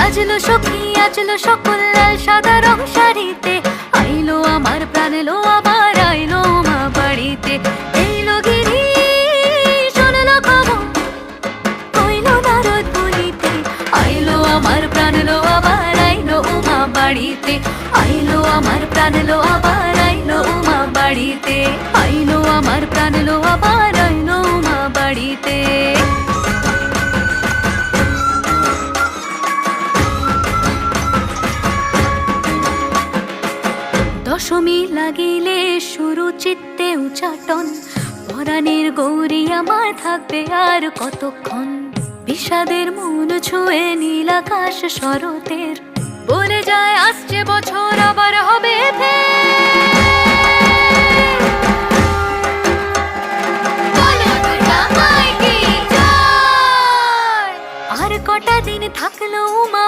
সাজলো সখী আজলো সকল লাল সাদা রং শাড়িতে, আইলো আমার প্রাণ এলো আবার আইলো মা বাড়িতে। এইলো গিরি শুনলো খবর হইলো নারদ বলিতে, আইলো আমার প্রাণ এলো আবার আইলো মা বাড়িতে। আইলো আমার প্রাণ এলো আবার আইলো মা বাড়িতে, আইলো আমার প্রাণ এলো আবার আইলো মা বাড়িতে। দশমী লাগিলে শুরু চিত্তে উচাটন, পরাণের গৌরী আমার থাকবে আর কতক্ষণ। বিষাদের মন ছুঁয়ে নীল আকাশ শরতের, বলে যায় আসছে বছর আবার হবে ফের।